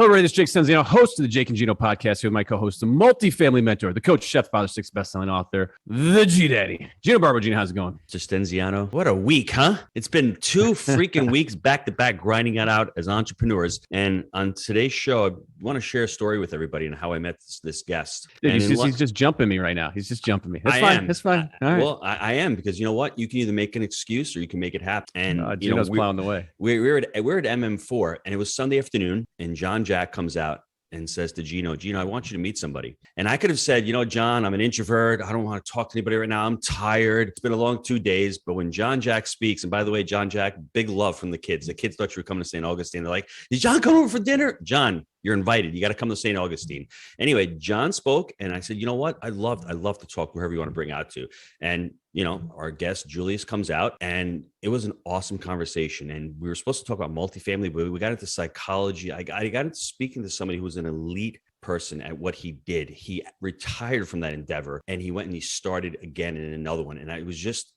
Hello, everybody. This is Jake Stenziano, host of the Jake and Gino podcast, here with my co-host, the multifamily mentor, the coach, chef, father, 6 best-selling author, the G-Daddy. Gino Barber. Gino, how's it going? Mr. Stenziano, what a week, huh? It's been 2 freaking weeks back-to-back grinding it out as entrepreneurs. And on today's show, I want to share a story with everybody and how I met this guest. Dude, he's just jumping me right now. He's just jumping me. That's fine. That's fine. All right. Well, I am, because you know what? You can either make an excuse or you can make it happen. And Gino's plowing the way. We're at MM4, and it was Sunday afternoon, and John Jack comes out and says to Gino, I want you to meet somebody. And I could have said, John, I'm an introvert. I don't want to talk to anybody right now. I'm tired. It's been a long 2 days. But when John Jack speaks, and by the way, John Jack, big love from the kids. The kids thought you were coming to St. Augustine. They're like, is John coming over for dinner? John, you're invited. You got to come to St. Augustine. Anyway, John spoke, and I said, you know what? I'd love to talk wherever you want to bring out to. And our guest Julius comes out, and it was an awesome conversation. And we were supposed to talk about multifamily, but we got into psychology. I got into speaking to somebody who was an elite person at what he did. He retired from that endeavor, and he went and he started again in another one. And I was just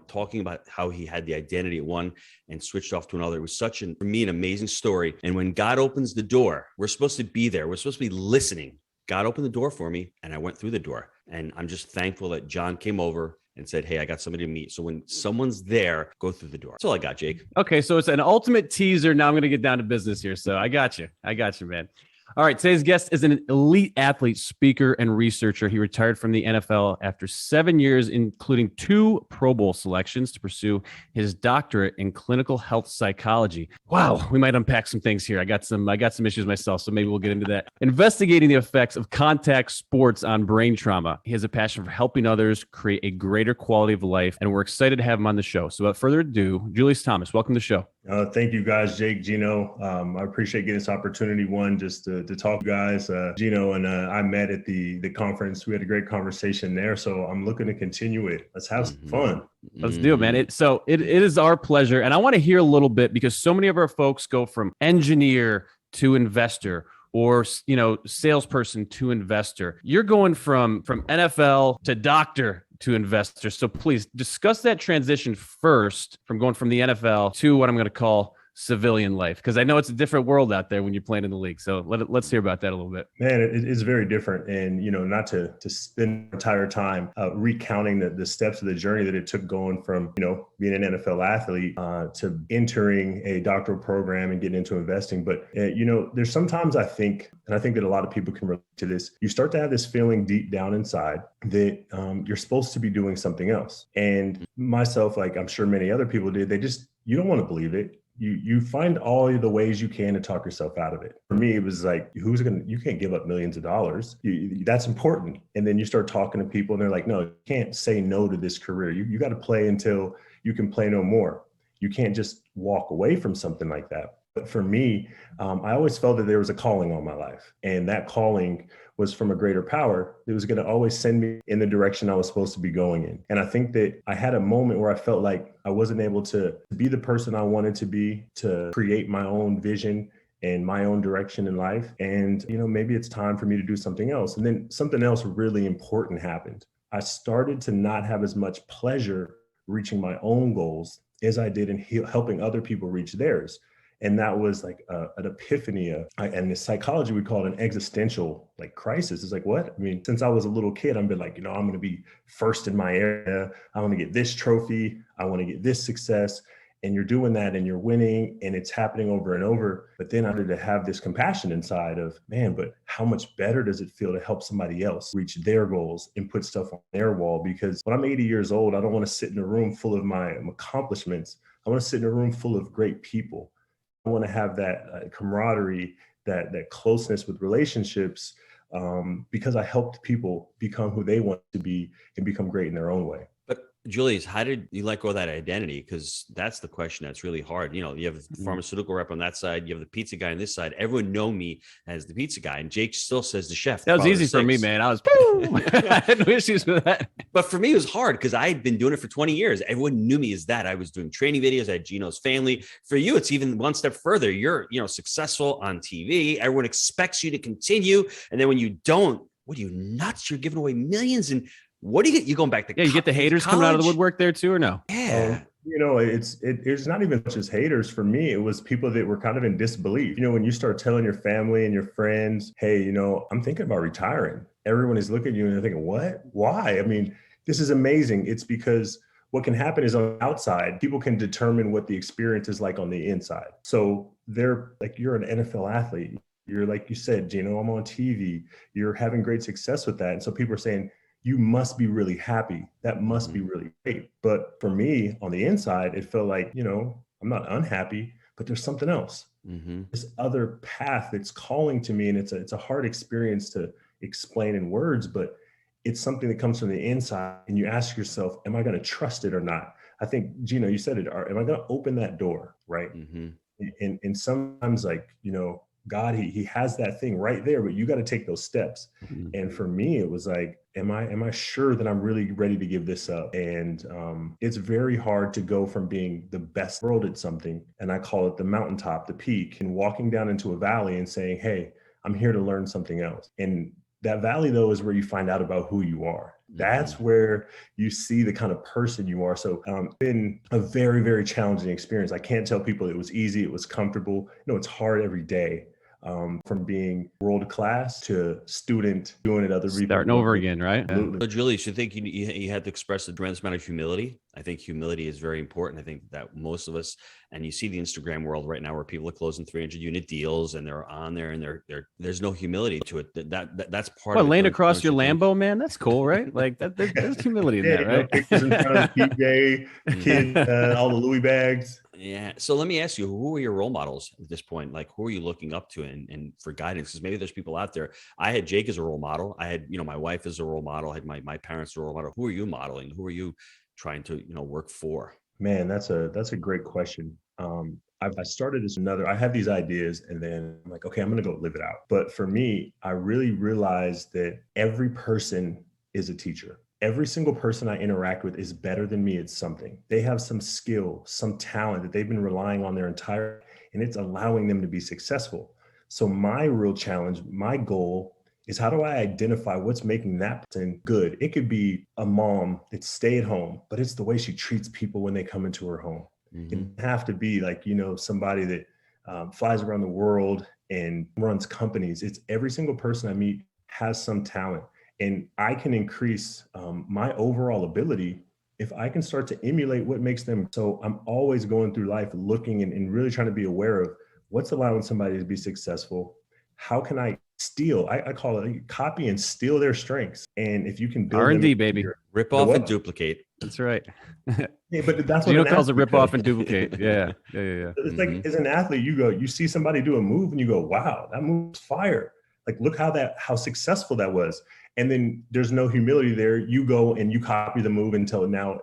talking about how he had the identity at one and switched off to another. It was for me, an amazing story. And when God opens the door, we're supposed to be there. We're supposed to be listening. God opened the door for me, and I went through the door. And I'm just thankful that John came over and said, hey, I got somebody to meet. So when someone's there, go through the door. That's all I got, Jake. Okay, so it's an ultimate teaser. Now I'm going to get down to business here. So I got you, man. All right, today's guest is an elite athlete, speaker, and researcher. He retired from the NFL after 7 years, including 2 Pro Bowl selections, to pursue his doctorate in clinical health psychology. Wow, we might unpack some things here. I got some issues myself, so maybe we'll get into that. Investigating the effects of contact sports on brain trauma. He has a passion for helping others create a greater quality of life, and we're excited to have him on the show. So without further ado, Julius Thomas, welcome to the show. Thank you guys, Jake, Gino. I appreciate getting this opportunity, just to talk to you guys. Gino and I met at the conference. We had a great conversation there. So I'm looking to continue it. Let's have some fun. Let's do it, man. It is our pleasure. And I want to hear a little bit, because so many of our folks go from engineer to investor, or salesperson to investor. You're going from NFL to doctor to investor. So please discuss that transition first, from going from the NFL to what I'm going to call civilian life, because I know it's a different world out there when you're playing in the league. So let's hear about that a little bit. Man, it's very different. And, not to spend the entire time recounting the steps of the journey that it took going from, being an NFL athlete to entering a doctoral program and getting into investing. But, there's sometimes I think that a lot of people can relate to this. You start to have this feeling deep down inside that you're supposed to be doing something else. And myself, like I'm sure many other people did, you don't want to believe it. You find all the ways you can to talk yourself out of it. For me, it was like, you can't give up millions of dollars. That's important. And then you start talking to people and they're like, no, you can't say no to this career. You got to play until you can play no more. You can't just walk away from something like that. But for me, I always felt that there was a calling on my life, and that calling was from a greater power. It was going to always send me in the direction I was supposed to be going in. And I think that I had a moment where I felt like I wasn't able to be the person I wanted to be, to create my own vision and my own direction in life. And, maybe it's time for me to do something else. And then something else really important happened. I started to not have as much pleasure reaching my own goals as I did in helping other people reach theirs. And that was like an epiphany, and in psychology, we call it an existential crisis. It's like, what? I mean, since I was a little kid, I've been like, I'm going to be first in my area. I want to get this trophy. I want to get this success. And you're doing that and you're winning and it's happening over and over. But then I had to have this compassion inside of, man, but how much better does it feel to help somebody else reach their goals and put stuff on their wall? Because when I'm 80 years old, I don't want to sit in a room full of my accomplishments. I want to sit in a room full of great people. I want to have that camaraderie, that closeness with relationships, because I helped people become who they want to be and become great in their own way. Julius, how did you let go of that identity? Because that's the question that's really hard. You have the pharmaceutical rep on that side. You have the pizza guy on this side. Everyone know me as the pizza guy. And Jake still says the chef. That was easy for me, man. I had no issues with that. But for me, it was hard because I had been doing it for 20 years. Everyone knew me as that. I was doing training videos. I had Gino's family. For you, it's even one step further. You're, successful on TV. Everyone expects you to continue. And then when you don't, what are you nuts? You're giving away millions. And what do you get? You going back to you get the haters coming out of the woodwork there too, or no? Yeah. It's not even just haters. For me, it was people that were kind of in disbelief. When you start telling your family and your friends, hey, I'm thinking about retiring. Everyone is looking at you and they're thinking, what? Why? I mean, this is amazing. It's because what can happen is on the outside, people can determine what the experience is like on the inside. So they're like, you're an NFL athlete. You're like you said, Gino, I'm on TV. You're having great success with that. And so people are saying, you must be really happy. That must be really great. But for me, on the inside, it felt like, I'm not unhappy, but there's something else. This other path that's calling to me. And it's a hard experience to explain in words, but it's something that comes from the inside. And you ask yourself, am I going to trust it or not? I think, Gino, you said it, am I going to open that door? Right. And sometimes God, he has that thing right there, but you got to take those steps. And for me, it was like, am I sure that I'm really ready to give this up? And it's very hard to go from being the best world at something, and I call it the mountaintop, the peak, and walking down into a valley and saying, hey, I'm here to learn something else. And that valley, though, is where you find out about who you are. That's where you see the kind of person you are. So it's been a very, very challenging experience. I can't tell people it was easy. It was comfortable. It's hard every day. From being world class to student doing it other people. Starting over again, right? So Julius, you think you had to express a tremendous amount of humility? I think humility is very important. I think that most of us, and you see the Instagram world right now where people are closing 300-unit deals and they're on there and there's no humility to it. That's part of it. Laying across your Lambo, man, that's cool, right? Like there's humility in that, right? Pictures in front of the PJ, kid, all the Louis bags. Yeah. So let me ask you, who are your role models at this point? Like, who are you looking up to and for guidance? Because maybe there's people out there. I had Jake as a role model. I had, my wife as a role model. I had my parents as a role model. Who are you modeling? Who are you trying to, work for? Man, that's a great question. I started I have these ideas and then I'm like, okay, I'm going to go live it out. But for me, I really realized that every person is a teacher. Every single person I interact with is better than me at something. They have some skill, some talent that they've been relying on their entire, and it's allowing them to be successful. So my real challenge, my goal is, how do I identify what's making that person good? It could be a mom that stay at home, but it's the way she treats people when they come into her home. It doesn't have to be like, somebody that flies around the world and runs companies. It's every single person I meet has some talent. And I can increase my overall ability if I can start to emulate what makes them. So I'm always going through life looking and really trying to be aware of what's allowing somebody to be successul. How can I steal? I call it copy and steal their strengths. And if you can build R&D, baby. Rip off and duplicate. That's right. Yeah, but that's Gino what calls it rip off and duplicate. Yeah. It's like, as an athlete, you see somebody do a move and you go, wow, that move's fire. Like, look how successful that was. And then there's no humility there. You go and you copy the move until now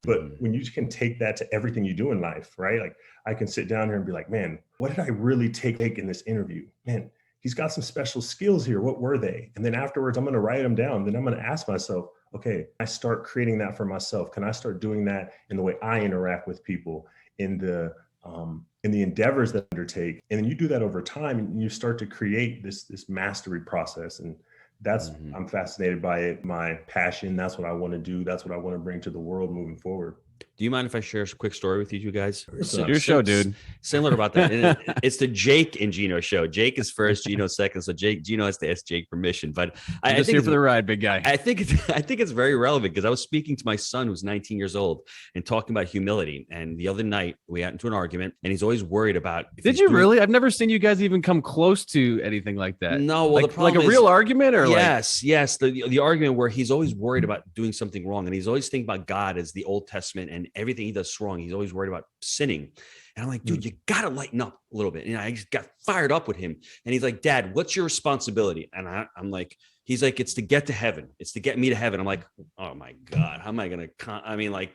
but when you can take that to everything you do in life, right? Like, I can sit down here and be like, man, what did I really take in this interview? Man, he's got some special skills here. What were they? And then afterwards, I'm going to write them down. Then I'm going to ask myself, okay, I start creating that for myself. Can I start doing that in the way I interact with people, in the endeavors that I undertake? And then you do that over time and you start to create this mastery process. And that's, I'm fascinated by it. My passion. That's what I want to do. That's what I want to bring to the world moving forward. Do you mind if I share a quick story with you guys? Your show, dude. Similar about that. And it's the Jake and Gino show. Jake is first, Gino second. So Gino has to ask Jake permission. But I think here for the ride, big guy. I think it's very relevant because I was speaking to my son who's 19 years old and talking about humility. And the other night we got into an argument, and he's always worried about. Did you really? I've never seen you guys even come close to anything like that. No, well, the problem like a real argument, or yes. The argument where he's always worried about doing something wrong, and he's always thinking about God as the Old Testament and everything he does wrong. He's always worried about sinning. And I'm like, dude, you got to lighten up a little bit. And I just got fired up with him. And he's like, Dad, what's your responsibility? And I'm like, he's like, it's to get to heaven. It's to get me to heaven. I'm like, oh my God, how am I going to,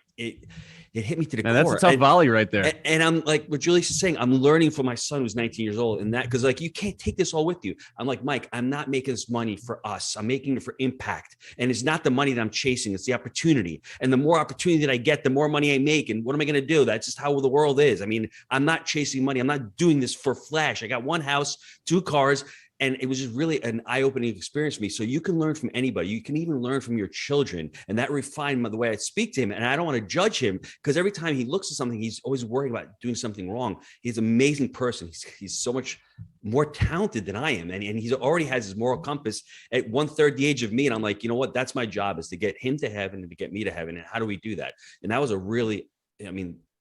it hit me to the core. That's a tough volley right there. And I'm like, what Julius is saying, I'm learning from my son who's 19 years old, and that, because like, you can't take this all with you. I'm like, Mike, I'm not making this money for us. I'm making it for impact. And it's not the money that I'm chasing. It's the opportunity. And the more opportunity that I get, the more money I make. And what am I going to do? That's just how the world is. I mean, I'm not chasing money. I'm not doing this for flash. I got one house, 2 cars. And it was just really an eye-opening experience for me. So you can learn from anybody. You can even learn from your children. And that refined the way I speak to him. And I don't want to judge him, because every time he looks at something, he's always worried about doing something wrong. He's an amazing person. He's so much more talented than I am. And he's already has his moral compass at 1/3 the age of me. And I'm like, you know what? That's my job, is to get him to heaven and to get me to heaven. And how do we do that? And that was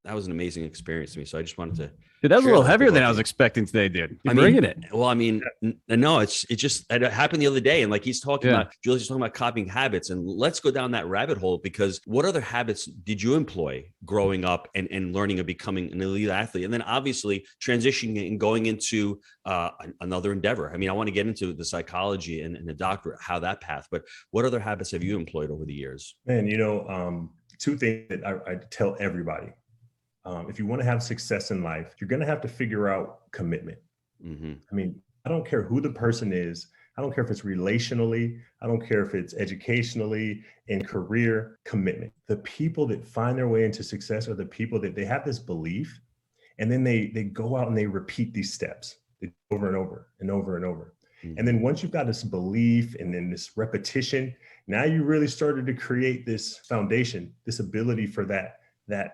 that was an amazing experience to me. So I just wanted to. Dude, that was a little heavier than I was expecting today, dude. You're bringing it. Well, no, it happened the other day. And like he's talking about, Julius is talking about copying habits. And let's go down that rabbit hole, because what other habits did you employ growing up and learning and becoming an elite athlete? And then obviously transitioning and going into another endeavor. I want to get into the psychology and the doctorate, how that path, but what other habits have you employed over the years? Man, two things that I tell everybody. If you want to have success in life, you're going to have to figure out commitment. Mm-hmm. I don't care who the person is. I don't care if it's relationally. I don't care if it's educationally, in career. Commitment. The people that find their way into success are the people that they have this belief, and then they go out and they repeat these steps over and over and over and over. Mm-hmm. And then once you've got this belief and then this repetition, now you really started to create this foundation, this ability for that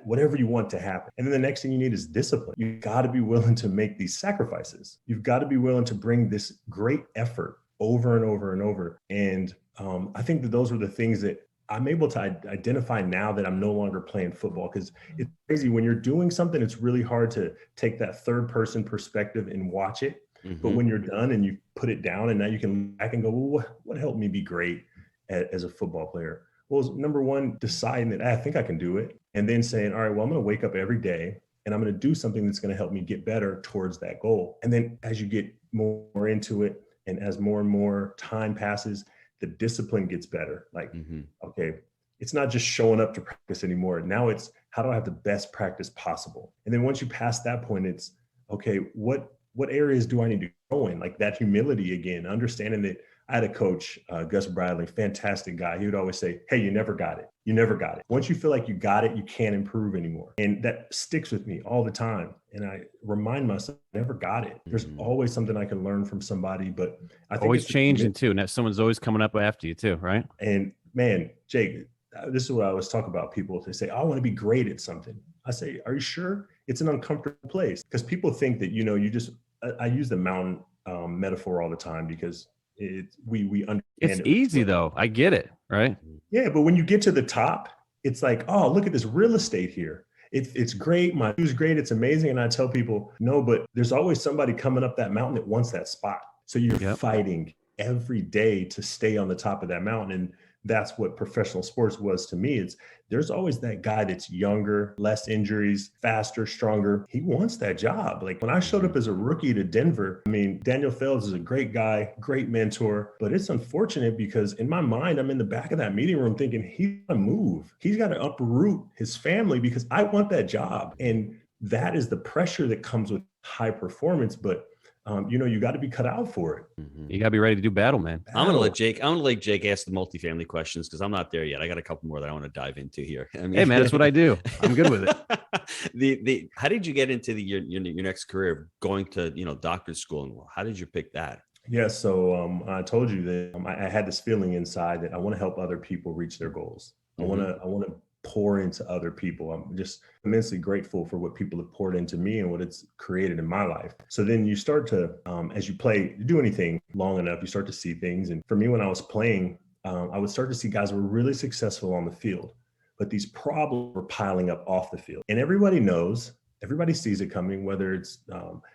whatever you want to happen. And then the next thing you need is discipline. You've got to be willing to make these sacrifices. You've got to be willing to bring this great effort over and over and over. And I think that those were the things that I'm able to identify now that I'm no longer playing football, because it's crazy. When you're doing something, it's really hard to take that third person perspective and watch it. Mm-hmm. But when you're done and you put it down, and now you can look back and go, well, what helped me be great as a football player? Well, number one, deciding that I think I can do it, and then saying, all right, well, I'm going to wake up every day and I'm going to do something that's going to help me get better towards that goal. And then as you get more into it, and as more and more time passes, the discipline gets better. Like, okay, it's not just showing up to practice anymore. Now it's, how do I have the best practice possible? And then once you pass that point, it's, okay, what areas do I need to go in? Like that humility again, understanding that I had a coach, Gus Bradley, fantastic guy. He would always say, hey, you never got it. You never got it. Once you feel like you got it, you can't improve anymore. And that sticks with me all the time. And I remind myself, I never got it. There's always something I can learn from somebody, but I think always changing too. Now someone's always coming up after you too, right? And man, Jake, this is what I always talk about people. They say, I want to be great at something. I say, are you sure? It's an uncomfortable place, because people think that, I use the mountain metaphor all the time, because we understand it's easy though. I get it, right? Yeah, but when you get to the top, it's like, oh, look at this real estate here. It's great. My view's great. It's amazing. And I tell people, no, but there's always somebody coming up that mountain that wants that spot. So you're fighting every day to stay on the top of that mountain. And that's what professional sports was to me. There's always that guy that's younger, less injuries, faster, stronger. He wants that job. Like when I showed up as a rookie to Denver, Daniel Felds is a great guy, great mentor, but it's unfortunate because in my mind, I'm in the back of that meeting room thinking he's got to move. He's got to uproot his family because I want that job. And that is the pressure that comes with high performance. But you got to be cut out for it. You got to be ready to do battle, man. I'm going to let Jake ask the multifamily questions, because I'm not there yet. I got a couple more that I want to dive into here. Hey man, that's what I do. I'm good with it. How did you get into your next career, going to, doctorate school, and how did you pick that? Yeah. So I told you that I had this feeling inside that I want to help other people reach their goals. I want to pour into other people. I'm just immensely grateful for what people have poured into me and what it's created in my life. So then you start to, as you do anything long enough, you start to see things. And for me, when I was playing, I would start to see guys who were really successful on the field, but these problems were piling up off the field. And everybody sees it coming, whether it's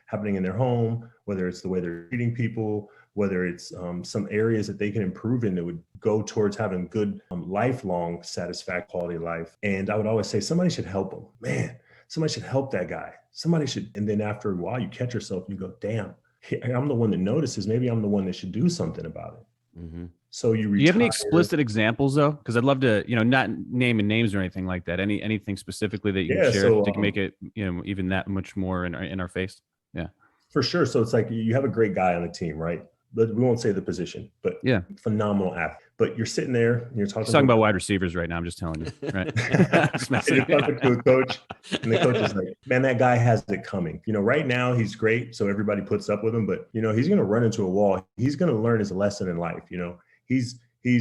happening in their home, whether it's the way they're treating people, whether it's some areas that they can improve in that would go towards having good lifelong satisfact quality of life. And I would always say, somebody should help them. Man, somebody should help that guy. Somebody should. And then after a while, you catch yourself and you go, damn, I'm the one that notices. Maybe I'm the one that should do something about it. Mm-hmm. So do you have any explicit examples though? Because I'd love to, not naming names or anything like that. Anything specifically that you can share to make it, even that much more in our face. Yeah, for sure. So it's like you have a great guy on the team, right? But we won't say the position, but phenomenal athlete. But you're sitting there and you're talking about wide receivers right now. I'm just telling you, right? And you're talking to a coach, and the coach is like, man, that guy has it coming. Right now he's great, so everybody puts up with him, but he's going to run into a wall. He's going to learn his lesson in life. He's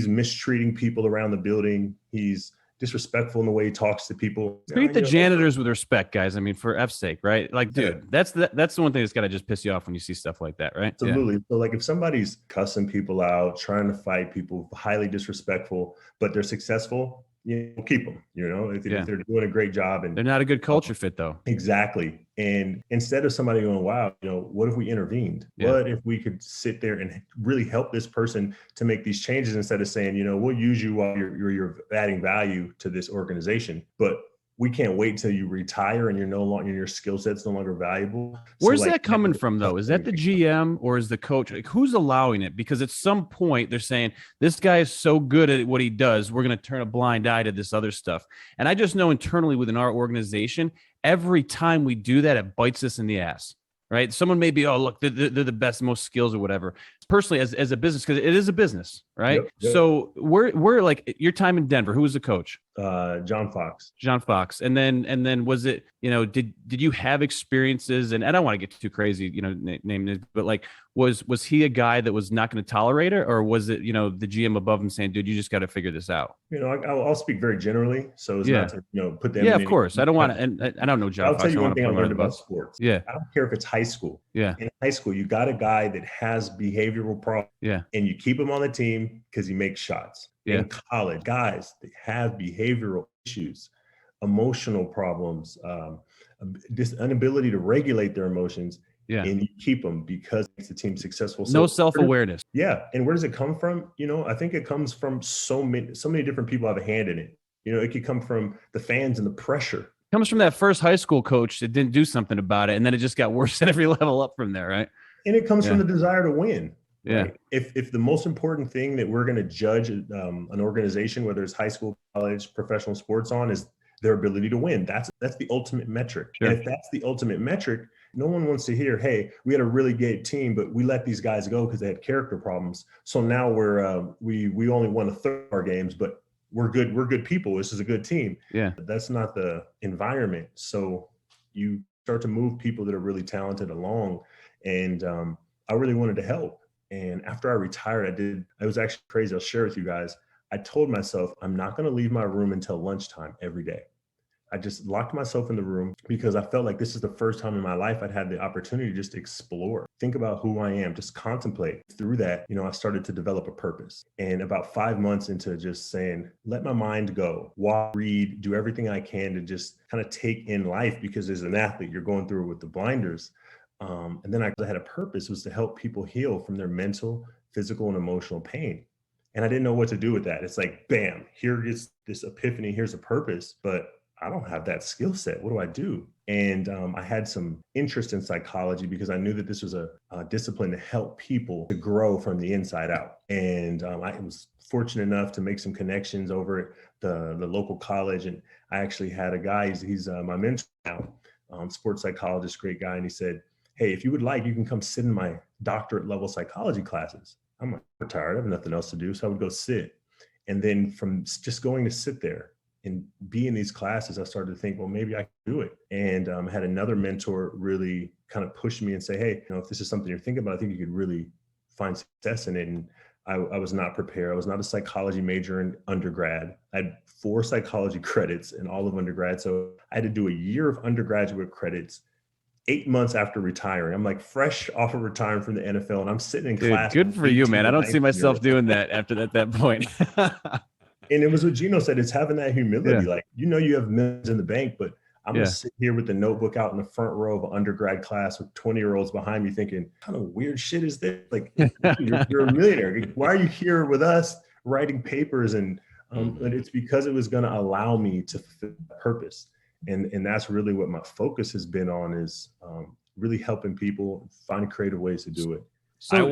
mistreating people around the building. He's disrespectful in the way he talks to people. Treat the janitors with respect, guys. I mean, for F's sake, right? Like, dude, that's the one thing that's got to just piss you off when you see stuff like that, right? Absolutely. Yeah. So like if somebody's cussing people out, trying to fight people, highly disrespectful, but they're successful, keep them, if they're doing a great job. And they're not a good culture fit though. Exactly. And instead of somebody going, wow, what if we intervened? Yeah. What if we could sit there and really help this person to make these changes instead of saying, we'll use you while you're adding value to this organization, but we can't wait till you retire and you're no longer, your skill set's no longer valuable. Where's that coming from though? Is that the GM or is the coach? Like, who's allowing it? Because at some point they're saying this guy is so good at what he does, we're going to turn a blind eye to this other stuff. And I just know internally within our organization, every time we do that, it bites us in the ass. Right? Someone may be, oh, look, they're the best, most skills or whatever. Personally, as a business, because it is a business, right? Yep. So we're like your time in Denver. Who was the coach? John Fox. John Fox. And then was it, did you have experiences? And I don't want to get too crazy, name it, but like, was he a guy that was not going to tolerate it, or was it, the GM above him saying, dude, you just got to figure this out? I'll speak very generally, so it's not to put them. Yeah, of course. I don't want to, and I don't know John Fox. I'll tell you one thing I learned about sports. Yeah, I don't care if it's high school. Yeah, in high school, you got a guy that has behavioral problems. Yeah, and you keep him on the team because he makes shots. Yeah. In college, guys that have behavioral issues, emotional problems, this inability to regulate their emotions. Yeah. And you keep them because it makes the team successful. So no self-awareness. Yeah. And where does it come from? I think it comes from so many different people have a hand in it. It could come from the fans and the pressure. It comes from that first high school coach that didn't do something about it. And then it just got worse at every level up from there, right? And it comes from the desire to win. Yeah. Right? If the most important thing that we're going to judge an organization, whether it's high school, college, professional sports on, is their ability to win. That's the ultimate metric. Sure. And if that's the ultimate metric, no one wants to hear, hey, we had a really great team, but we let these guys go because they had character problems. So now we only won a third of our games, but we're good. We're good people. This is a good team. Yeah. That's not the environment. So you start to move people that are really talented along. And I really wanted to help. And after I retired, it was actually crazy. I'll share with you guys. I told myself, I'm not going to leave my room until lunchtime every day. I just locked myself in the room because I felt like this is the first time in my life I'd had the opportunity to just explore, think about who I am, just contemplate. Through that, I started to develop a purpose. And about 5 months into just saying, let my mind go, walk, read, do everything I can to just kind of take in life, because as an athlete, you're going through it with the blinders. And then I had a purpose, was to help people heal from their mental, physical, and emotional pain. And I didn't know what to do with that. It's like, bam, here is this epiphany. Here's a purpose, but I don't have that skill set. What do I do? And I had some interest in psychology because I knew that this was a discipline to help people to grow from the inside out. And I was fortunate enough to make some connections over at the local college. And I actually had a guy, he's my mentor now, sports psychologist, great guy. And he said, hey, if you would like, you can come sit in my doctorate level psychology classes. I'm retired. I have nothing else to do. So I would go sit. And then from just going to sit there and be in these classes, I started to think, well, maybe I can do it. And I had another mentor really kind of push me and say, hey, if this is something you're thinking about, I think you could really find success in it. And I was not prepared. I was not a psychology major in undergrad. I had 4 psychology credits in all of undergrad. So I had to do a year of undergraduate credits 8 months after retiring. I'm like fresh off of retiring from the NFL, and I'm sitting in class. Good for you, man. I don't see myself doing that after that point. And it was what Gino said. It's having that humility. Like, you have millions in the bank, but I'm going to sit here with the notebook out in the front row of an undergrad class with 20-year-olds behind me thinking, what kind of weird shit is this? Like, you're a millionaire. Why are you here with us writing papers? And it's because it was going to allow me to fulfill purpose. And that's really what my focus has been on, is really helping people find creative ways to do it. So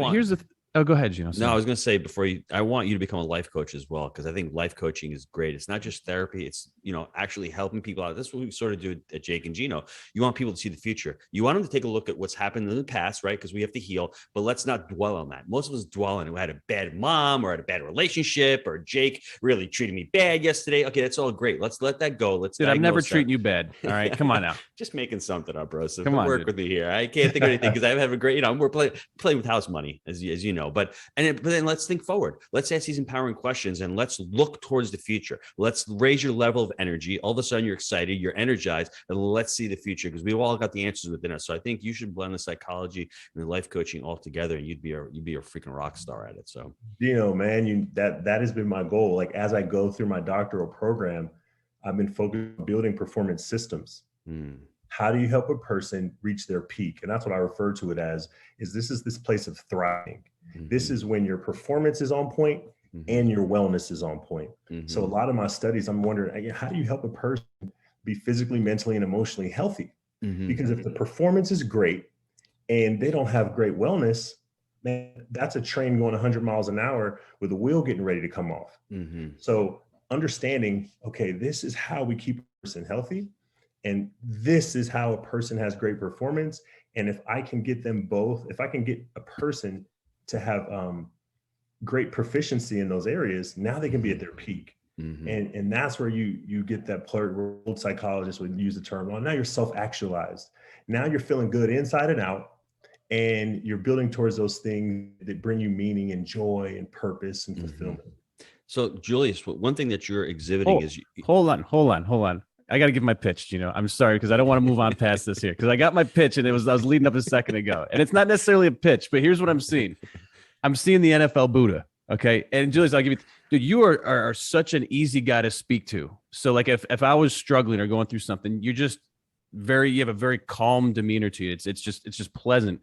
Oh, go ahead, Gino. No, I was going to say I want you to become a life coach as well, because I think life coaching is great. It's not just therapy. It's, actually helping people out. That's what we sort of do at Jake and Gino. You want people to see the future. You want them to take a look at what's happened in the past, right? Because we have to heal, but let's not dwell on that. Most of us dwell on it. We had a bad mom or had a bad relationship, or Jake really treated me bad yesterday. Okay, that's all great. Let's let that go. Dude, I'm never treating you bad. All right, come on now. Just making something up, bro. So come on, work dude. with me here. I can't think of anything because I have a great, we're playing with house money, as you know, but then let's think forward. Let's ask these empowering questions and let's look towards the future. Let's raise your level of energy. All of a sudden you're excited, you're energized, and let's see the future, because we've all got the answers within us. So I think you should blend the psychology and the life coaching all together, and you'd be a freaking rock star at it. So, man, that has been my goal. Like, as I go through my doctoral program, I've been focused on building performance systems. How do you help a person reach their peak? And that's what I refer to it as, this is this place of thriving. This is when your performance is on point and your wellness is on point. So a lot of my studies, I'm wondering, again, how do you help a person be physically, mentally, and emotionally healthy? Because if the performance is great and they don't have great wellness, man, that's a train going 100 miles an hour with the wheel getting ready to come off. So understanding, okay, this is how we keep a person healthy, and this is how a person has great performance. And if I can get them both, if I can get a person to have great proficiency in those areas, now they can be at their peak. And that's where you get that old psychologists would use the term, well, now you're self-actualized. Now you're feeling good inside and out, and you're building towards those things that bring you meaning and joy and purpose and fulfillment. So Julius, one thing that you're exhibiting is hold on. I got to give my pitch, I'm sorry, because I don't want to move on past this here, because I got my pitch and I was leading up a second ago, and it's not necessarily a pitch, but here's what I'm seeing. I'm seeing the NFL Buddha. Okay. And Julius, I'll give you, dude, you are such an easy guy to speak to. So like if I was struggling or going through something, you have a very calm demeanor to you. It's just pleasant.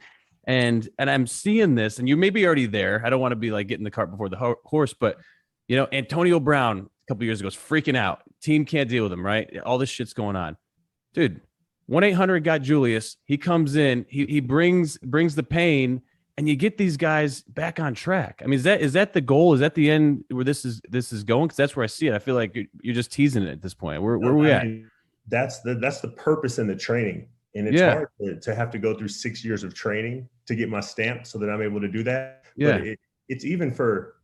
And I'm seeing this, and you may be already there. I don't want to be like getting the cart before the horse, but Antonio Brown a couple of years ago was freaking out. Team can't deal with him, right? All this shit's going on. Dude, 1-800 got Julius. He comes in, he brings the pain, and you get these guys back on track. I mean, is that the goal? Is that the end where this is going? Because that's where I see it. I feel like you're just teasing it at this point. Where are we at? That's the purpose in the training. And it's hard to have to go through 6 years of training to get my stamp so that I'm able to do that. Yeah. But it's even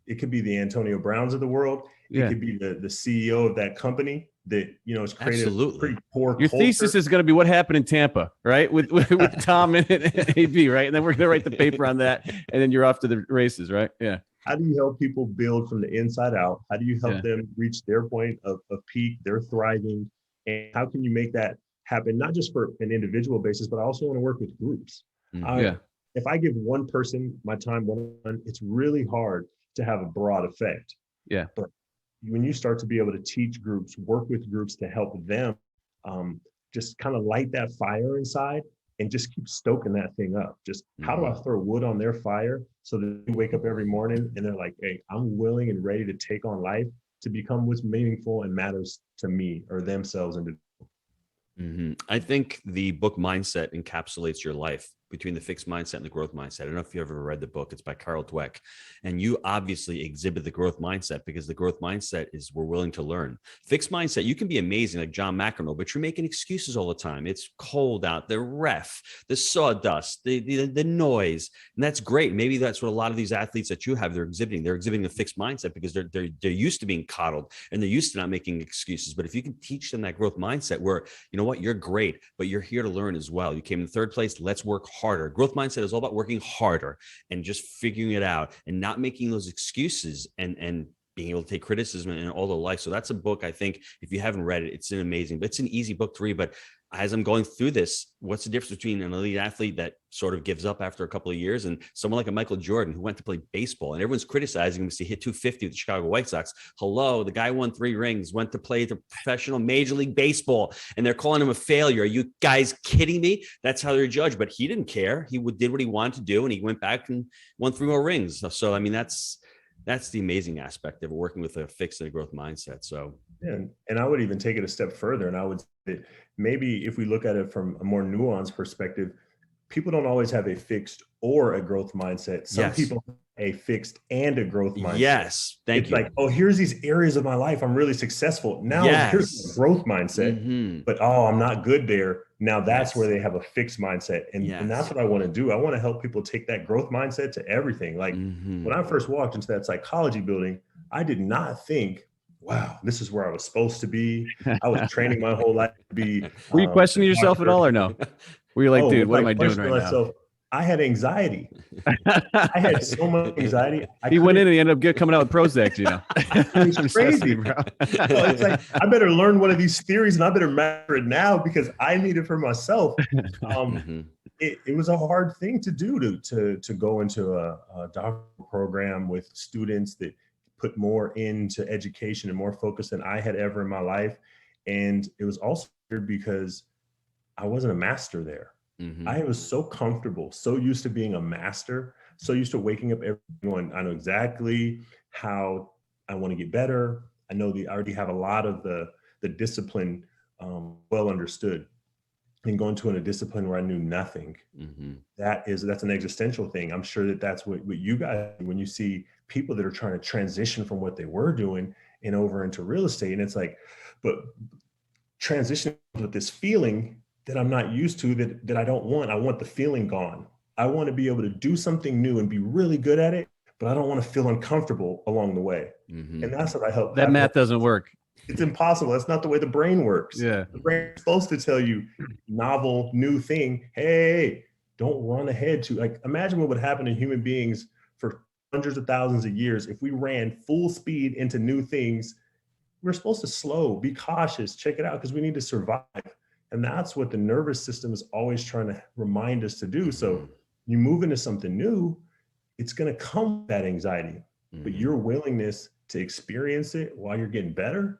it could be the Antonio Browns of the world. It could be the CEO of that company that, has created a pretty poor Your culture. thesis is going to be what happened in Tampa, right? With Tom and AB, right? And then we're going to write the paper on that, and then you're off to the races, right? Yeah. How do you help people build from the inside out? How do you help them reach their point of peak, their thriving? And how can you make that happen, not just for an individual basis, but I also want to work with groups. If I give one person my time one-on-one, it's really hard to have a broad effect. Yeah. But when you start to be able to teach groups, work with groups to help them just kind of light that fire inside and just keep stoking that thing up. Just how do I throw wood on their fire so that they wake up every morning and they're like, hey, I'm willing and ready to take on life to become what's meaningful and matters to me or themselves. I think the book Mindset encapsulates your life between the fixed mindset and the growth mindset. I don't know if you ever read the book. It's by Carol Dweck. And you obviously exhibit the growth mindset, because the growth mindset is we're willing to learn. Fixed mindset, you can be amazing like John McEnroe, but you're making excuses all the time. It's cold out, the ref, the sawdust, the noise. And that's great. Maybe that's what a lot of these athletes that you have, they're exhibiting. They're exhibiting a fixed mindset because they're used to being coddled and they're used to not making excuses. But if you can teach them that growth mindset where, you know what, you're great, but you're here to learn as well. You came in third place. Let's work harder. Growth mindset is all about working harder and just figuring it out and not making those excuses and being able to take criticism and all the life. So that's a book. I think if you haven't read it, it's an amazing, but it's an easy book to read. But as I'm going through this, what's the difference between an elite athlete that sort of gives up after a couple of years and someone like a Michael Jordan who went to play baseball, and everyone's criticizing him because he hit 250 with the Chicago White Sox. Hello, the guy won 3 rings, went to play the professional Major League Baseball, and they're calling him a failure. Are you guys kidding me? That's how they're judged. But he didn't care. He did what he wanted to do, and he went back and won 3 more rings. So I mean, that's the amazing aspect of working with a fixed and a growth mindset. So, and I would even take it a step further. And I would say maybe if we look at it from a more nuanced perspective, people don't always have a fixed or a growth mindset. Some people a fixed and a growth mindset. Yes. Thank you. It's like, oh, here's these areas of my life I'm really successful. Now here's a growth mindset, but I'm not good there. Now that's where they have a fixed mindset. And that's what I want to do. I want to help people take that growth mindset to everything. Like when I first walked into that psychology building, I did not think, wow, this is where I was supposed to be. I was training my whole life to be. Were you questioning yourself at all or no? Were you like, dude, what am I doing right now? I had anxiety. I had so much anxiety. He went in and he ended up coming out with Prozac, you know. It's crazy, bro. It's like, I better learn one of these theories and I better master it now because I need it for myself. It was a hard thing to do to go into a doctoral program with students that put more into education and more focus than I had ever in my life. And it was also weird because I wasn't a master there. I was so comfortable, so used to being a master, so used to waking up everyone. I know exactly how I want to get better. I know I already have a lot of the discipline well understood. And going to a discipline where I knew nothing, that's an existential thing. I'm sure that's what you guys do when you see people that are trying to transition from what they were doing and over into real estate. And it's like, but transition with this feeling that I'm not used to, that I don't want. I want the feeling gone. I want to be able to do something new and be really good at it, but I don't want to feel uncomfortable along the way. And that's what I help. That math doesn't work. It's impossible. That's not the way the brain works. Yeah. The brain is supposed to tell you novel, new thing. Hey, don't run ahead to, like, imagine what would happen to human beings for hundreds of thousands of years if we ran full speed into new things. We're supposed to slow, be cautious, check it out, because we need to survive. And that's what the nervous system is always trying to remind us to do. So you move into something new, it's going to come with that anxiety, but your willingness to experience it while you're getting better.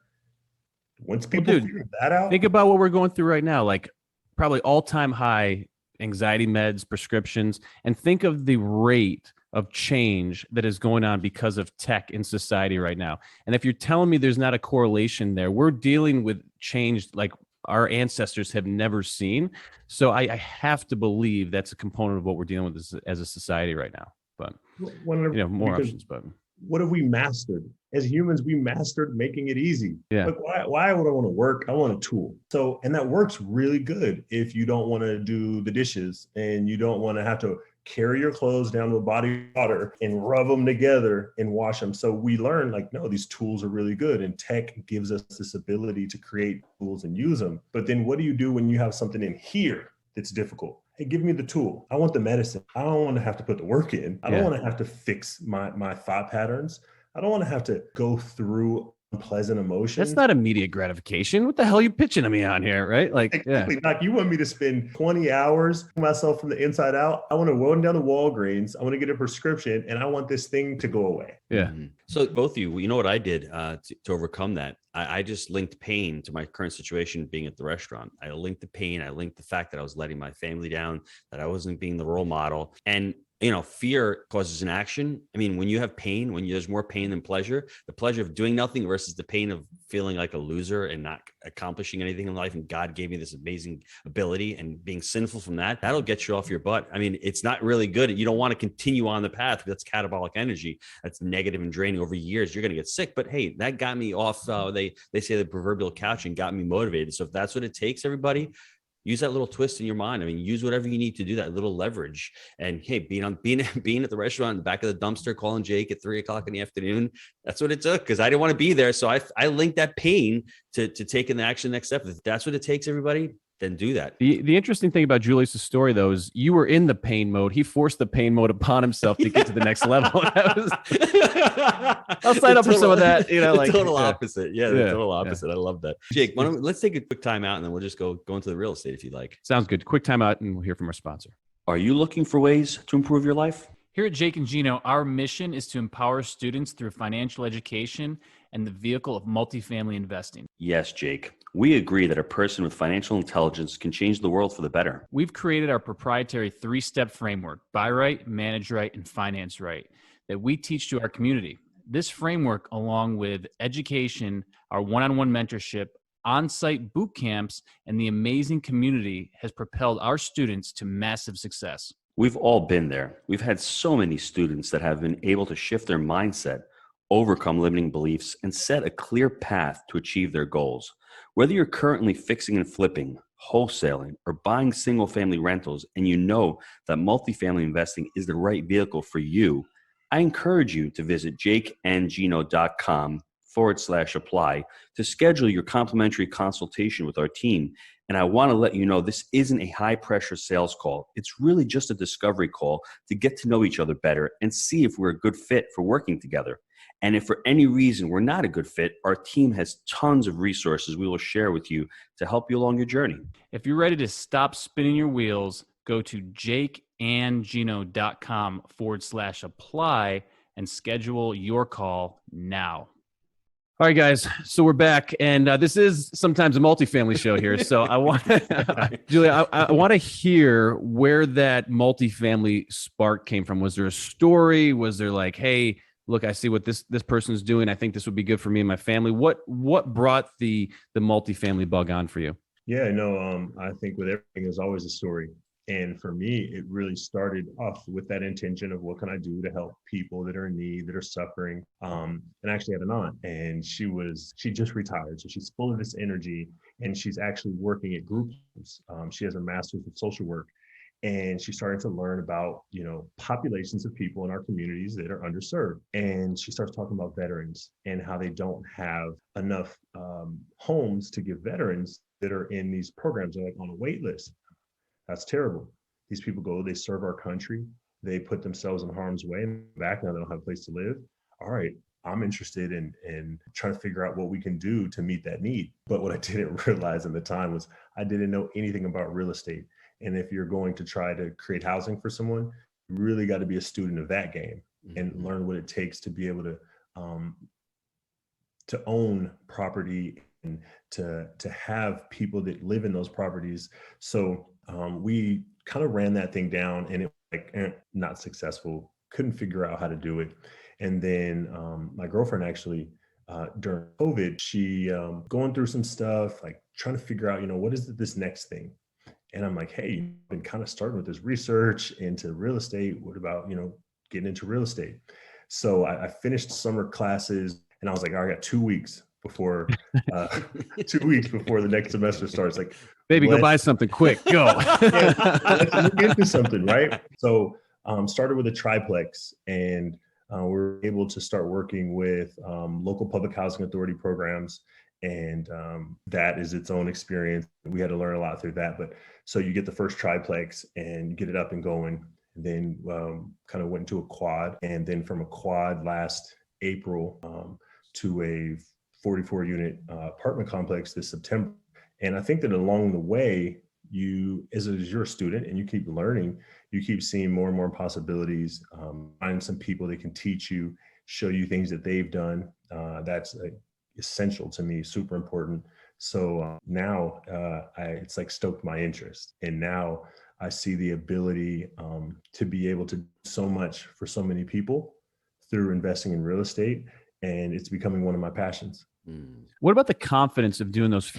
Once people figure that out, think about what we're going through right now, like probably all-time high anxiety meds, prescriptions, and think of the rate of change that is going on because of tech in society right now. And if you're telling me there's not a correlation there, we're dealing with change like our ancestors have never seen. So I have to believe that's a component of what we're dealing with as a society right now. But more options. But what have we mastered? As humans, we mastered making it easy. Yeah. Like, why would I want to work? I want a tool. So, and that works really good if you don't want to do the dishes and you don't want to have to carry your clothes down to a body of water and rub them together and wash them. So we learn, like, no, these tools are really good. And tech gives us this ability to create tools and use them. But then what do you do when you have something in here that's difficult? Hey, give me the tool. I want the medicine. I don't want to have to put the work in. I don't want to have to fix my thought patterns. I don't want to have to go through unpleasant emotions. That's not immediate gratification. What the hell are you pitching to me on here, right? Like, exactly. Like, you want me to spend 20 hours myself from the inside out. I want to run down to Walgreens. I want to get a prescription and I want this thing to go away. Yeah. So both of you, you know what I did to overcome that? I just linked pain to my current situation being at the restaurant. I linked the pain. I linked the fact that I was letting my family down, that I wasn't being the role model. And fear causes an action. I mean, when you have pain, there's more pain than pleasure, the pleasure of doing nothing versus the pain of feeling like a loser and not accomplishing anything in life. And God gave me this amazing ability, and being sinful from that'll get you off your butt. I mean, it's not really good. You don't want to continue on the path. That's catabolic energy. That's negative and draining over years. You're going to get sick. But hey, that got me off. They say the proverbial couch and got me motivated. So if that's what it takes, everybody, use that little twist in your mind. I mean, use whatever you need to do, that little leverage. And hey, being at the restaurant in the back of the dumpster, calling Jake at 3:00 in the afternoon, that's what it took, because I didn't want to be there. So I linked that pain to taking the action next step. If that's what it takes, everybody, then do that. The interesting thing about Julius' story, though, is you were in the pain mode. He forced the pain mode upon himself to get to the next level. I'll sign up for some of that. Total opposite. Yeah, the total opposite. I love that. Jake, let's take a quick time out and then we'll just go into the real estate if you'd like. Sounds good. Quick time out and we'll hear from our sponsor. Are you looking for ways to improve your life? Here at Jake and Gino, our mission is to empower students through financial education and the vehicle of multifamily investing. Yes, Jake. We agree that a person with financial intelligence can change the world for the better. We've created our proprietary 3-step framework, buy right, manage right, and finance right, that we teach to our community. This framework, along with education, our one-on-one mentorship, on-site boot camps, and the amazing community, has propelled our students to massive success. We've all been there. We've had so many students that have been able to shift their mindset, overcome limiting beliefs, and set a clear path to achieve their goals. Whether you're currently fixing and flipping, wholesaling, or buying single family rentals, and you know that multifamily investing is the right vehicle for you, I encourage you to visit jakeandgino.com/apply to schedule your complimentary consultation with our team. And I want to let you know this isn't a high pressure sales call. It's really just a discovery call to get to know each other better and see if we're a good fit for working together. And if for any reason we're not a good fit, our team has tons of resources we will share with you to help you along your journey. If you're ready to stop spinning your wheels, go to jakeandgino.com/apply and schedule your call now. All right, guys. So we're back, and this is sometimes a multifamily show here. So I want, Julia, I want to hear where that multifamily spark came from. Was there a story? Was there like, hey, look, I see what this person's doing. I think this would be good for me and my family. What brought the multifamily bug on for you? Yeah, no, I think with everything, there's always a story. And for me, it really started off with that intention of what can I do to help people that are in need, that are suffering. And I actually had an aunt, and she just retired. So she's full of this energy, and she's actually working at groups. She has a master's of social work, and she's starting to learn about, populations of people in our communities that are underserved. And she starts talking about veterans and how they don't have enough homes to give veterans that are in these programs. They're like on a wait list. That's terrible. These people go, they serve our country, they put themselves in harm's way, and back now they don't have a place to live. All right, I'm interested in trying to figure out what we can do to meet that need. But what I didn't realize at the time was I didn't know anything about real estate. And if you're going to try to create housing for someone, you really got to be a student of that game and learn what it takes to be able to own property and to have people that live in those properties. So we kind of ran that thing down, and it was like not successful, couldn't figure out how to do it. And then my girlfriend actually, during COVID, she going through some stuff, like trying to figure out, what is this next thing? And I'm like, hey, you've been kind of starting with this research into real estate. What about, getting into real estate? So I finished summer classes, and I was like, I got 2 weeks before 2 weeks before the next semester starts. Like, baby, go buy something quick. Go. Let's look into something, right? So started with a triplex, and we're able to start working with local public housing authority programs. And that is its own experience. We had to learn a lot through that. But so you get the first triplex and you get it up and going. And then kind of went into a quad. And then from a quad last April to a 44 unit apartment complex this September. And I think that along the way, as you're a student and you keep learning, you keep seeing more and more possibilities, find some people that can teach you, show you things that they've done. That's essential to me, super important. So now it's like stoked my interest. And now I see the ability to be able to do so much for so many people through investing in real estate. And it's becoming one of my passions. What about the confidence of doing those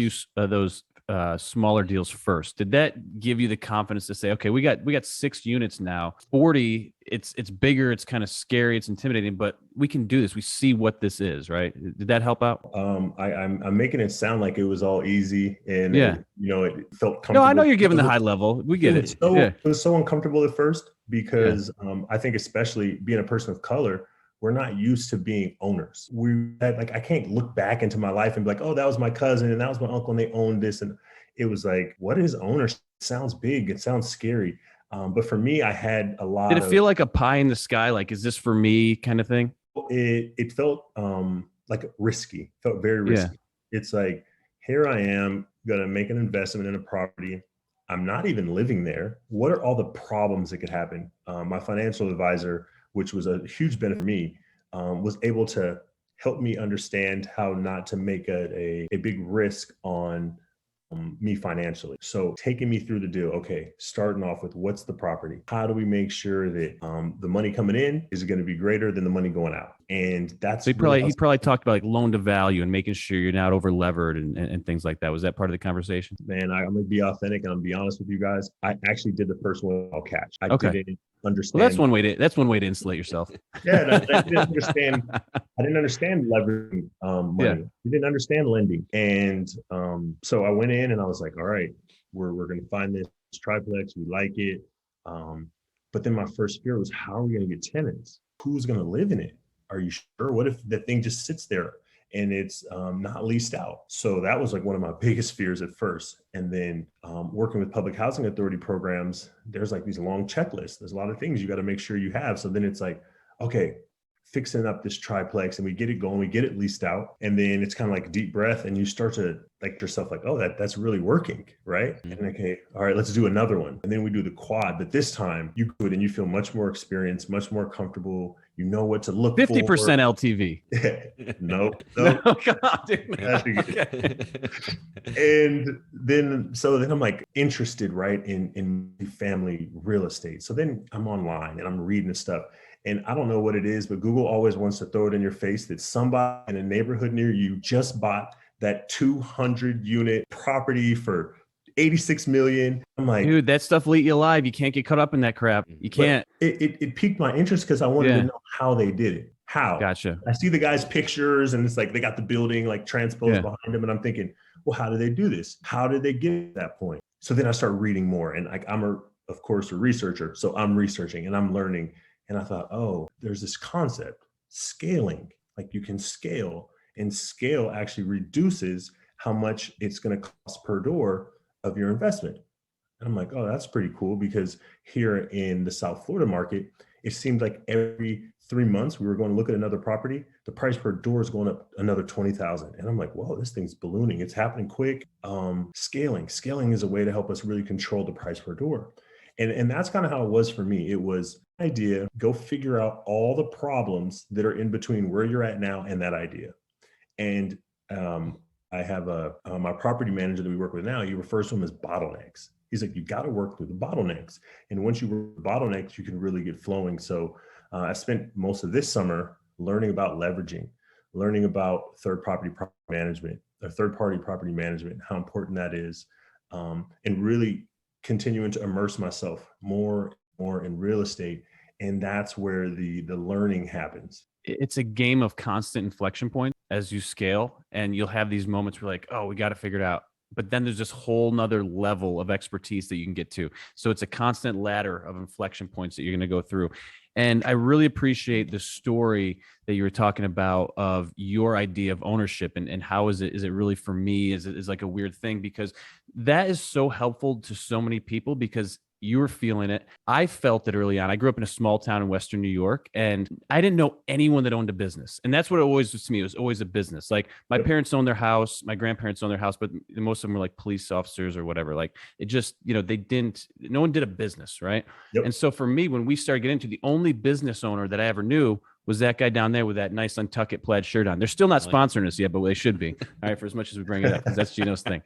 smaller deals first? Did that give you the confidence to say, okay, we got 6 units now, 40, it's bigger, it's kind of scary, it's intimidating, but we can do this. We see what this is, right? Did that help out? I'm making it sound like it was all easy, and yeah, it felt comfortable. No, I know you're giving the high level. We get it. It was so uncomfortable at first because I think especially being a person of color, we're not used to being owners. I can't look back into my life and be like, oh, that was my cousin and that was my uncle and they owned this. And it was like, what is ownership? It sounds big. It sounds scary. But for me, I had a lot. Did it feel like a pie in the sky? Like, is this for me kind of thing? It felt like risky. Felt very risky. Yeah. It's like, here I am going to make an investment in a property. I'm not even living there. What are all the problems that could happen? My financial advisor, which was a huge benefit for me, was able to help me understand how not to make a big risk on me financially. So taking me through the deal, okay, starting off with what's the property? How do we make sure that the money coming in is going to be greater than the money going out? And that's So he probably talked about like loan to value and making sure you're not over levered and things like that. Was that part of the conversation? Man, I'm gonna be authentic and I'm gonna be honest with you guys. I actually did the first one I'll catch. I didn't understand. Well, that's one way to insulate yourself. Yeah, I didn't understand. I didn't understand leveraging money. Yeah. I didn't understand lending, and so I went in and I was like, all right, we're gonna find this triplex. We like it, but then my first fear was, how are we gonna get tenants? Who's gonna live in it? Are you sure? What if the thing just sits there and it's not leased out? So that was like one of my biggest fears at first. And then working with public housing authority programs, there's like these long checklists. There's a lot of things you got to make sure you have. So then it's like, okay, fixing up this triplex and we get it going, we get it leased out. And then it's kind of like a deep breath and you start to like yourself like, oh, that's really working, right? Mm-hmm. And okay, all right, let's do another one. And then we do the quad, but this time you do it and you feel much more experienced, much more comfortable. You know what to look 50% for. LTV. Nope. No, come on, dude. Okay. And then I'm like interested, right, in family real estate. So then I'm online and I'm reading this stuff. And I don't know what it is, but Google always wants to throw it in your face that somebody in a neighborhood near you just bought that 200 unit property for 86 million. I'm like, dude, that stuff will eat you alive. You can't get caught up in that crap. You can't. It piqued my interest because I wanted to know how they did it. How? Gotcha. I see the guys' pictures and it's like they got the building like transposed behind them. And I'm thinking, well, how did they do this? How did they get to that point? So then I start reading more. And like of course, a researcher. So I'm researching and I'm learning. And I thought, oh, there's this concept, scaling. Like you can scale, and scale actually reduces how much it's going to cost per door of your investment. And I'm like, oh, that's pretty cool, because here in the South Florida market, it seemed like every 3 months we were going to look at another property. The price per door is going up another 20,000. And I'm like, whoa, this thing's ballooning. It's happening quick. Scaling is a way to help us really control the price per door. And that's kind of how it was for me. It was an idea, go figure out all the problems that are in between where you're at now and that idea. And I have my property manager that we work with now, he refers to them as bottlenecks. He's like, you got to work through the bottlenecks. And once you work the bottlenecks, you can really get flowing. So I spent most of this summer learning about leveraging, learning about third-party property management, how important that is, and really continuing to immerse myself more in real estate. And that's where the learning happens. It's a game of constant inflection points as you scale, and you'll have these moments where like, oh, we got to figure it out. But then there's this whole nother level of expertise that you can get to. So it's a constant ladder of inflection points that you're going to go through. And I really appreciate the story that you were talking about of your idea of ownership and how is it really for me? Is it like a weird thing? Because that is so helpful to so many people, because you were feeling it. I felt it early on. I grew up in a small town in Western New York, and I didn't know anyone that owned a business. And that's what it always was to me. It was always a business. Like my parents owned their house, my grandparents owned their house, but most of them were like police officers or whatever. Like it just, no one did a business, right? Yep. And so for me, when we started getting into, the only business owner that I ever knew was that guy down there with that nice Untuckit plaid shirt on. They're still not sponsoring us yet, but they should be. All right, for as much as we bring it up, because that's Gino's thing.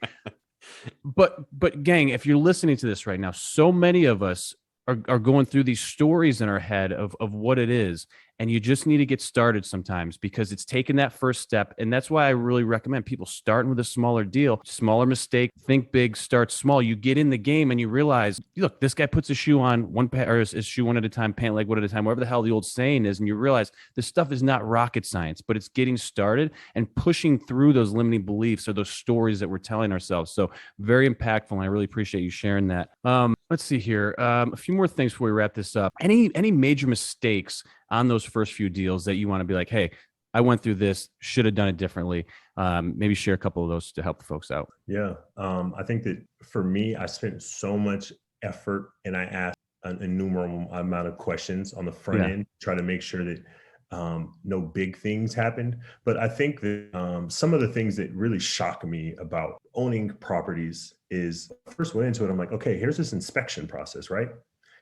But gang, if you're listening to this right now, so many of us are going through these stories in our head of what it is. And you just need to get started sometimes, because it's taking that first step. And that's why I really recommend people starting with a smaller deal, smaller mistake, think big, start small. You get in the game and you realize, look, this guy puts his shoe on his shoe one at a time, pant leg one at a time, whatever the hell the old saying is. And you realize this stuff is not rocket science, but it's getting started and pushing through those limiting beliefs or those stories that we're telling ourselves. So very impactful. And I really appreciate you sharing that. Let's see here. A few more things before we wrap this up. Any major mistakes on those first few deals that you want to be like, hey, I went through this, should have done it differently? Maybe share a couple of those to help the folks out. Yeah. I think that for me, I spent so much effort and I asked an innumerable amount of questions on the front end, try to make sure that no big things happened. But I think that some of the things that really shock me about owning properties is, first went into it, I'm like, okay, here's this inspection process, right?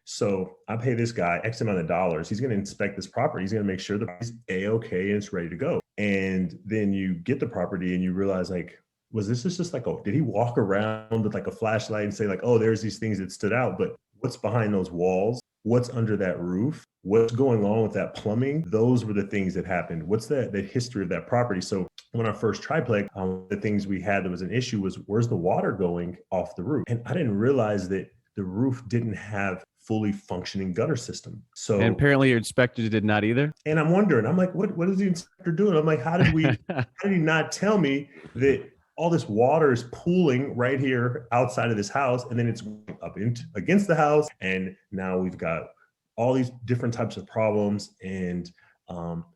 So I pay this guy X amount of dollars. He's going to inspect this property. He's going to make sure that it's A-okay and it's ready to go. And then you get the property and you realize, like, was this just like, did he walk around with like a flashlight and say like, oh, there's these things that stood out, but what's behind those walls? what's under that roof, what's going on with that plumbing. Those were the things that happened. What's the history of that property? So when our first triplex, the things we had that was an issue was, where's the water going off the roof? And I didn't realize that the roof didn't have fully functioning gutter system. So, and apparently your inspector did not either. And I'm wondering, I'm like, what is the inspector doing? I'm like, how did he not tell me that all this water is pooling right here outside of this house, and then it's up against the house, and now we've got all these different types of problems, and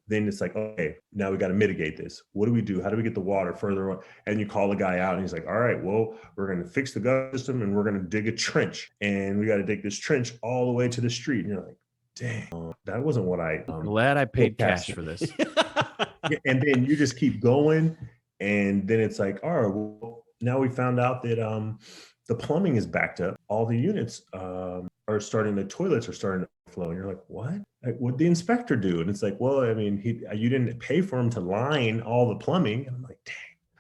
then it's like, okay, now we got to mitigate this. What do we do? How do we get the water further on? And you call the guy out, and he's like, all right, well, we're going to fix the gutter system, and we're going to dig a trench, and we got to dig this trench all the way to the street. And you're like, dang, that wasn't what I glad I paid cash for this. And then you just keep going. And then it's like, all right, well, now we found out that the plumbing is backed up. All the units the toilets are starting to flow. And you're like, what? Like, what'd the inspector do? And it's like, well, I mean, you didn't pay for him to line all the plumbing. And I'm like, dang.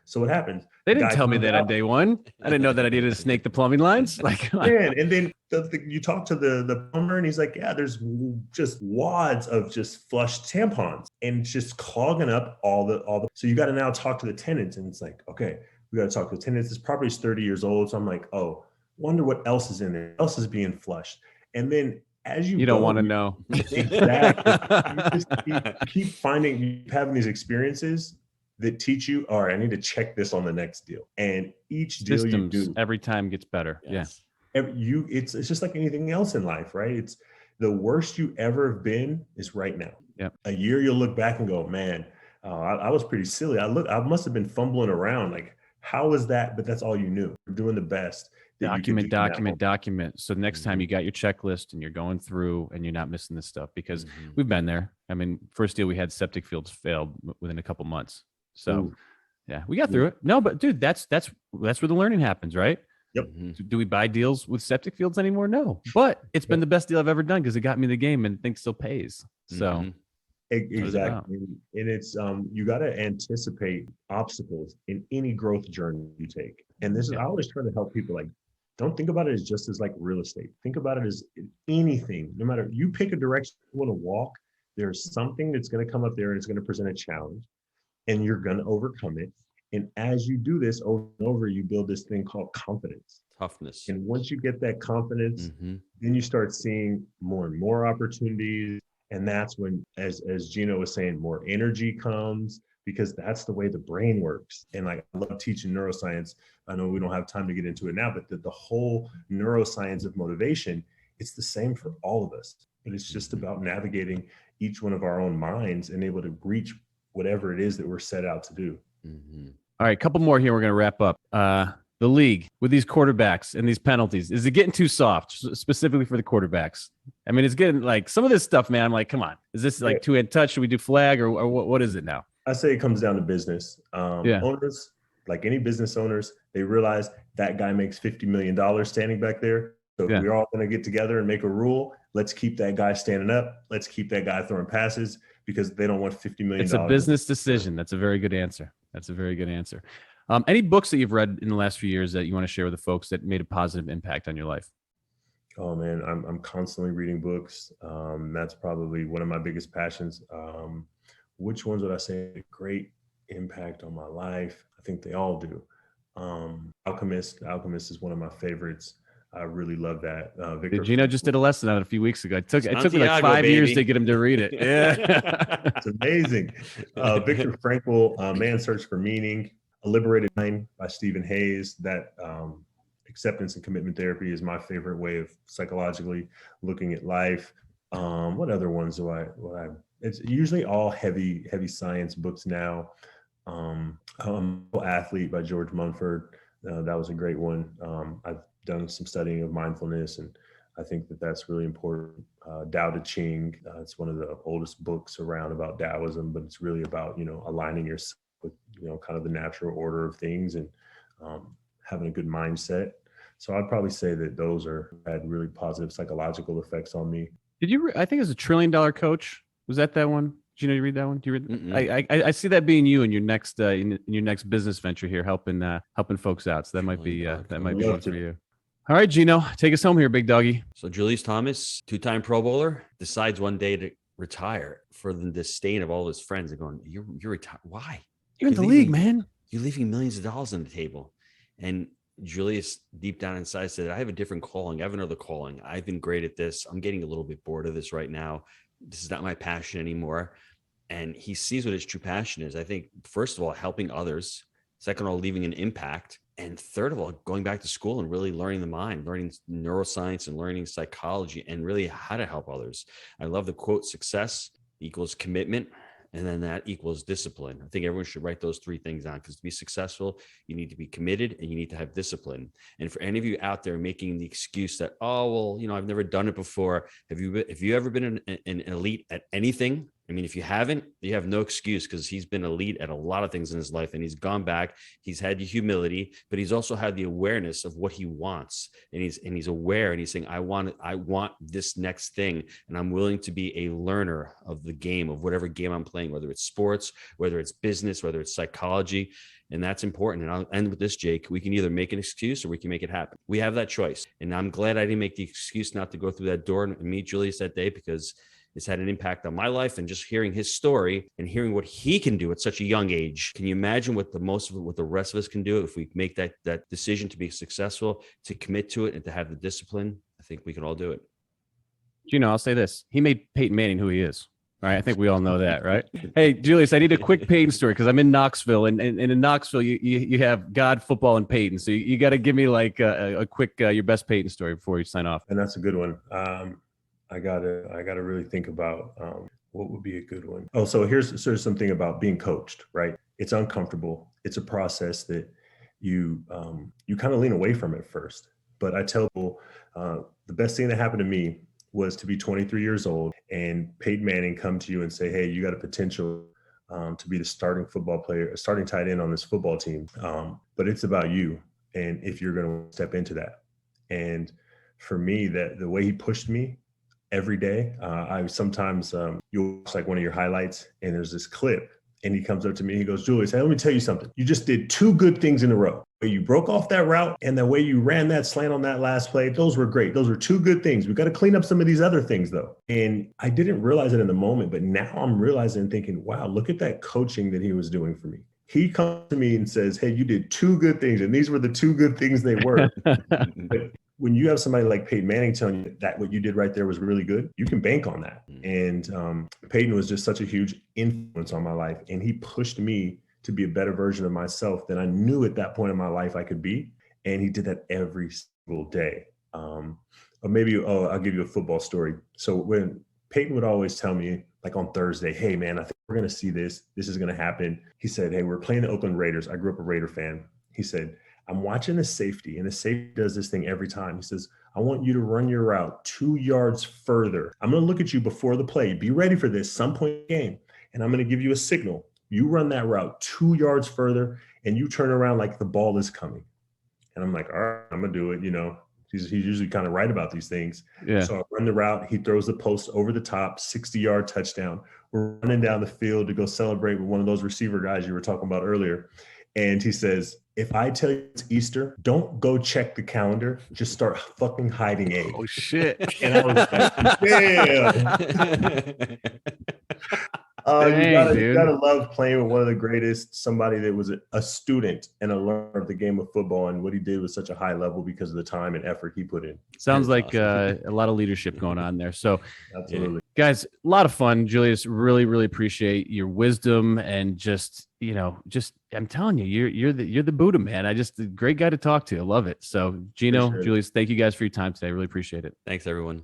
So what happens? They didn't tell me that on day one. I didn't know that I needed to snake the plumbing lines. Like, man, and then you talk to the plumber, and he's like, yeah, there's just wads of just flushed tampons, and it's just clogging up all the. So you got to now talk to the tenants, and it's like, okay, we got to talk to the tenants. This property's 30 years old, so I'm like, oh, wonder what else is in there. What else is being flushed? And then as you don't want to know. Exactly. You just keep having these experiences that teach you, all right, I need to check this on the next deal. And each deal Systems you do every time gets better. Yes. Yeah. It's just like anything else in life, right? It's the worst you ever have been is right now. Yep. A year you'll look back and go, man, I was pretty silly. I must have been fumbling around. Like, how was that? But that's all you knew. You're doing the best. Document. So next time you got your checklist and you're going through and you're not missing this stuff, because we've been there. I mean, first deal we had, septic fields failed within a couple months. So yeah, we got through it. No, but dude, that's where the learning happens, right? Yep. Do we buy deals with septic fields anymore? No, but it's been the best deal I've ever done because it got me the game and things still pays. So exactly. And it's you got to anticipate obstacles in any growth journey you take. And this is, I always try to help people, like, don't think about it as just as like real estate. Think about it as anything. No matter, you pick a direction you want to walk, there's something that's going to come up there and it's going to present a challenge, and you're going to overcome it. And as you do this over and over, you build this thing called confidence. Toughness. And once you get that confidence, then you start seeing more and more opportunities. And that's when, as Gino was saying, more energy comes, because that's the way the brain works. And like, I love teaching neuroscience. I know we don't have time to get into it now, but the whole neuroscience of motivation, it's the same for all of us. But it's just about navigating each one of our own minds and able to reach whatever it is that we're set out to do. All right, a couple more here. We're going to wrap up. The league with these quarterbacks and these penalties, is it getting too soft, specifically for the quarterbacks? I mean, it's getting like some of this stuff, man. I'm like, come on, is this like two-hand touch? Should we do flag or what is it now? I say it comes down to business. Owners, like any business owners, they realize that guy makes $50 million standing back there. So we're all going to get together and make a rule. Let's keep that guy standing up. Let's keep that guy throwing passes, because they don't want $50 million. It's a business decision. That's a very good answer. Any books that you've read in the last few years that you want to share with the folks that made a positive impact on your life? Oh man, I'm constantly reading books. That's probably one of my biggest passions. Which ones would I say had a great impact on my life? I think they all do. Alchemist is one of my favorites. I really love that. Victor Gino just did a lesson on it a few weeks ago. It took me like 5 baby. years to get him to read it. Yeah. It's amazing. Viktor Frankl, Man's Search for Meaning, A Liberated Mind by Stephen Hayes. That acceptance and commitment therapy is my favorite way of psychologically looking at life. What other ones do I it's usually all heavy science books now. Athlete by George Munford. That was a great one. I've done some studying of mindfulness, and I think that's really important. Tao Te Ching, it's one of the oldest books around about Taoism, but it's really about, aligning yourself with, kind of the natural order of things, and having a good mindset. So I'd probably say that those had really positive psychological effects on me. I think it was a $1 trillion coach. Was that one? Did you read that one? Do you read? I see that being you in your next in your next business venture here, helping folks out. So that might be one for you. All right, Gino, take us home here, big doggy. So Julius Thomas, 2-time Pro Bowler, decides one day to retire for the disdain of all his friends. They're going, you're retired. Why? You're in the league, man. You're leaving millions of dollars on the table. And Julius, deep down inside, said, I have a different calling. I have another calling. I've been great at this. I'm getting a little bit bored of this right now. This is not my passion anymore. And he sees what his true passion is. I think, first of all, helping others. Second of all, leaving an impact. And third of all, going back to school and really learning the mind, learning neuroscience and learning psychology and really how to help others. I love the quote, success equals commitment. And then that equals discipline. I think everyone should write those 3 things down, because to be successful, you need to be committed and you need to have discipline. And for any of you out there making the excuse that, oh, well, I've never done it before. Have you ever been an elite at anything? I mean, if you haven't, you have no excuse, because he's been elite at a lot of things in his life, and he's gone back. He's had the humility, but he's also had the awareness of what he wants. And he's aware, and he's saying, I want this next thing. And I'm willing to be a learner of the game, of whatever game I'm playing, whether it's sports, whether it's business, whether it's psychology. And that's important. And I'll end with this, Jake. We can either make an excuse or we can make it happen. We have that choice. And I'm glad I didn't make the excuse not to go through that door and meet Julius that day, because it's had an impact on my life. And just hearing his story and hearing what he can do at such a young age. Can you imagine what the rest of us can do if we make that decision to be successful, to commit to it, and to have the discipline? I think we can all do it. Gino, I'll say this. He made Peyton Manning who he is. Right. I think we all know that, right? Hey, Julius, I need a quick Peyton story, because I'm in Knoxville, and in Knoxville, you have God, football, and Peyton. So you got to give me like a quick your best Peyton story before you sign off. And that's a good one. I gotta really think about what would be a good one. Oh, so here's something about being coached, right? It's uncomfortable. It's a process that you kind of lean away from at first. But I tell people the best thing that happened to me was to be 23 years old and Peyton Manning come to you and say, hey, you got a potential to be the starting football player, starting tight end on this football team. But it's about you and if you're going to step into that. And for me, that the way he pushed me every day, I sometimes you'll watch like one of your highlights and there's this clip and he comes up to me, he goes, Julius, hey, let me tell you something. You just did 2 good things in a row. You broke off that route and the way you ran that slant on that last play, those were great. Those were 2 good things. We got to clean up some of these other things though. And I didn't realize it in the moment, but now I'm realizing and thinking, wow, look at that coaching that he was doing for me. He comes to me and says, hey, you did 2 good things. And these were the 2 good things they were. But when you have somebody like Peyton Manning telling you that what you did right there was really good, you can bank on that. And Peyton was just such a huge influence on my life. And he pushed me to be a better version of myself than I knew at that point in my life I could be. And he did that every single day. Or maybe, I'll give you a football story. So when Peyton would always tell me, like on Thursday, hey, man, I think we're going to see this. This is going to happen. He said, hey, we're playing the Oakland Raiders. I grew up a Raider fan. He said, I'm watching the safety, and the safety does this thing every time. He says, I want you to run your route 2 yards further. I'm going to look at you before the play. Be ready for this some point in the game, and I'm going to give you a signal. You run that route 2 yards further, and you turn around like the ball is coming. And I'm like, all right, I'm going to do it. He's usually kind of right about these things. Yeah. So I run the route. He throws the post over the top, 60-yard touchdown. We're running down the field to go celebrate with one of those receiver guys you were talking about earlier. And he says, if I tell you it's Easter, don't go check the calendar. Just start fucking hiding eggs. Oh, shit. And I was like, damn. You gotta love playing with one of the greatest, somebody that was a student and a learner of the game of football. And what he did was such a high level because of the time and effort he put in. Sounds like a lot of leadership going on there. So absolutely. Guys, a lot of fun. Julius, really, really appreciate your wisdom and just I'm telling you, you're the Buddha, man. A great guy to talk to. I love it. So Gino, Julius, thank you guys for your time today. I really appreciate it. Thanks, everyone.